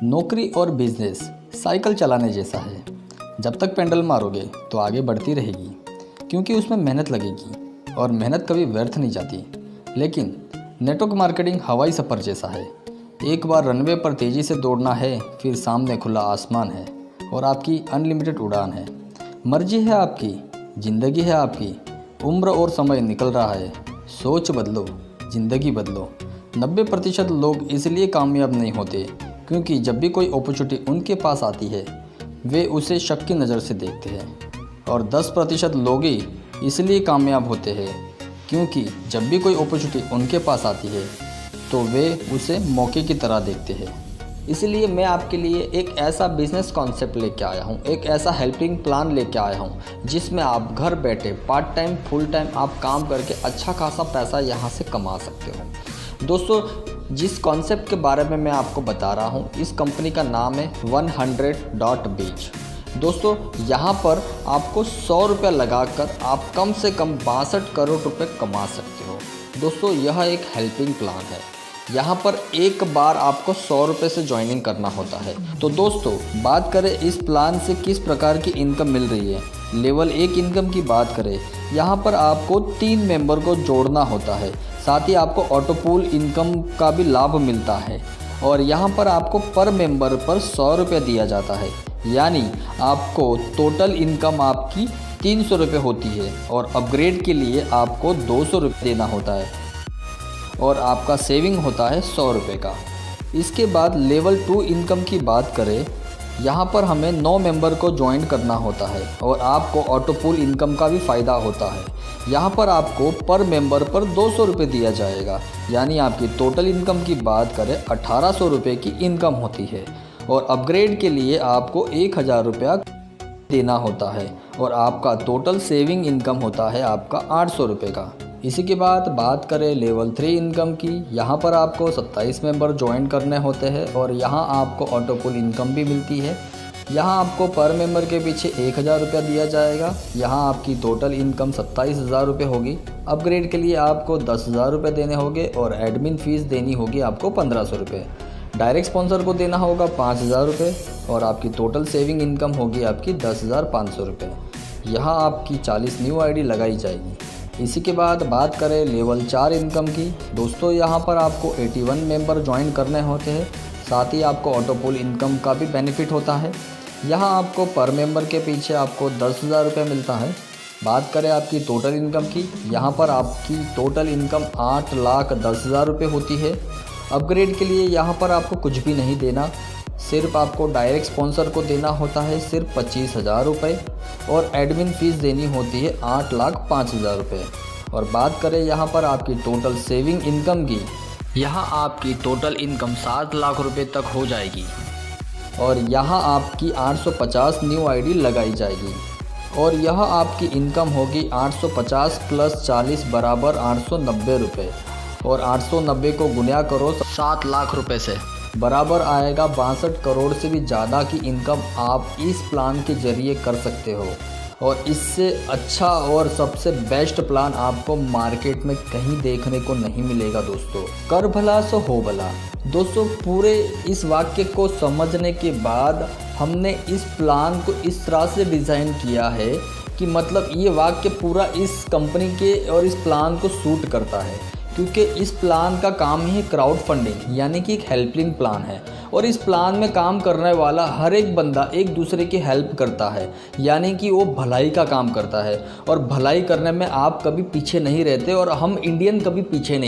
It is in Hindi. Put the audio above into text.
नौकरी और बिजनेस साइकिल चलाने जैसा है। जब तक पेडल मारोगे तो आगे बढ़ती रहेगी, क्योंकि उसमें मेहनत लगेगी और मेहनत कभी व्यर्थ नहीं जाती। लेकिन नेटवर्क मार्केटिंग हवाई सफ़र जैसा है। एक बार रनवे पर तेज़ी से दौड़ना है, फिर सामने खुला आसमान है और आपकी अनलिमिटेड उड़ान है। मर्जी है आपकी, ज़िंदगी है आपकी, उम्र और समय निकल रहा है। सोच बदलो, ज़िंदगी बदलो। 90% लोग इसलिए कामयाब नहीं होते क्योंकि जब भी कोई अपॉर्चुनिटी उनके पास आती है वे उसे शक की नज़र से देखते हैं। और 10% लोग ही इसलिए कामयाब होते हैं क्योंकि जब भी कोई अपॉर्चुनिटी उनके पास आती है तो वे उसे मौके की तरह देखते हैं। इसलिए मैं आपके लिए एक ऐसा बिजनेस कॉन्सेप्ट लेके आया हूँ, एक ऐसा हेल्पिंग प्लान लेके आया हूँ जिसमें आप घर बैठे पार्ट टाइम फुल टाइम आप काम करके अच्छा खासा पैसा यहाँ से कमा सकते हो। दोस्तों, जिस कॉन्सेप्ट के बारे में मैं आपको बता रहा हूँ, इस कंपनी का नाम है 100.biz। दोस्तों, यहाँ पर आपको 100 रुपये लगाकर आप कम से कम 62 करोड़ रुपए कमा सकते हो। दोस्तों, यह एक हेल्पिंग प्लान है। यहाँ पर एक बार आपको 100 रुपये से ज्वाइनिंग करना होता है। तो दोस्तों, बात करें इस प्लान से किस प्रकार की इनकम मिल रही है। लेवल 1 इनकम की बात करें, यहाँ पर आपको 3 मेंबर को जोड़ना होता है। साथ ही आपको ऑटो पूल इनकम का भी लाभ मिलता है और यहाँ पर आपको पर मेंबर पर 100 रुपये दिया जाता है। यानी आपको टोटल इनकम आपकी 300 रुपये होती है और अपग्रेड के लिए आपको 200 रुपये देना होता है और आपका सेविंग होता है 100 रुपये का। इसके बाद लेवल 2 इनकम की बात करें, यहाँ पर हमें 9 मेंबर को ज्वाइन करना होता है और आपको ऑटो पूल इनकम का भी फ़ायदा होता है। यहाँ पर आपको पर मेंबर पर 200 रुपये दिया जाएगा। यानी आपकी टोटल इनकम की बात करें 1800 रुपये की इनकम होती है और अपग्रेड के लिए आपको 1000 रुपया देना होता है और आपका टोटल सेविंग इनकम होता है आपका 800 रुपये का। इसी के बाद बात करें लेवल 3 इनकम की, यहाँ पर आपको 27 मेंबर ज्वाइन करने होते हैं और यहाँ आपको ऑटो पूल इनकम भी मिलती है। यहाँ आपको पर मेंबर के पीछे 1000 रुपया दिया जाएगा। यहाँ आपकी टोटल इनकम 27,000 रुपये होगी। अपग्रेड के लिए आपको 10,000 रुपये देने होंगे और एडमिन फ़ीस देनी होगी आपको 1500 रुपये। डायरेक्ट स्पॉन्सर को देना होगा 5000 रुपये और आपकी टोटल सेविंग इनकम होगी आपकी 10,500 रुपये। यहाँ आपकी 40 न्यू आईडी लगाई जाएगी। इसी के बाद बात करें लेवल 4 इनकम की। दोस्तों, यहाँ पर आपको 81 मेंबर ज्वाइन करने होते हैं। साथ ही आपको ऑटो पूल इनकम का भी बेनिफिट होता है। यहाँ आपको पर मेंबर के पीछे आपको 10,000 रुपये मिलता है। बात करें आपकी टोटल इनकम की, यहाँ पर आपकी टोटल इनकम 8,10,000 रुपये होती है। अपग्रेड के लिए यहाँ पर आपको कुछ भी नहीं देना, सिर्फ आपको डायरेक्ट स्पॉन्सर को देना होता है सिर्फ 25,000 रुपये और एडमिन फ़ीस देनी होती है 8,05,000 रुपये। और बात करें यहाँ पर आपकी टोटल सेविंग इनकम की, यहाँ आपकी टोटल इनकम 7 लाख रुपये तक हो जाएगी और यहाँ आपकी 850 न्यू आईडी लगाई जाएगी और यह आपकी इनकम होगी 850 + 40 बराबर 890 रुपये और 890 को गुणा करो 7 लाख रुपये से, बराबर आएगा 62 करोड़ से भी ज़्यादा की इनकम आप इस प्लान के ज़रिए कर सकते हो। और इससे अच्छा और सबसे बेस्ट प्लान आपको मार्केट में कहीं देखने को नहीं मिलेगा। दोस्तों, कर भला सो हो भला। दोस्तों, पूरे इस वाक्य को समझने के बाद हमने इस प्लान को इस तरह से डिज़ाइन किया है कि मतलब ये वाक्य पूरा इस कंपनी के और इस प्लान को सूट करता है, क्योंकि इस प्लान का काम ही है क्राउड फंडिंग, यानी कि एक हेल्पिंग प्लान है। और इस प्लान में काम करने वाला हर एक बंदा एक दूसरे की हेल्प करता है, यानी कि वो भलाई का काम करता है और भलाई करने में आप कभी पीछे नहीं रहते और हम इंडियन कभी पीछे नहीं।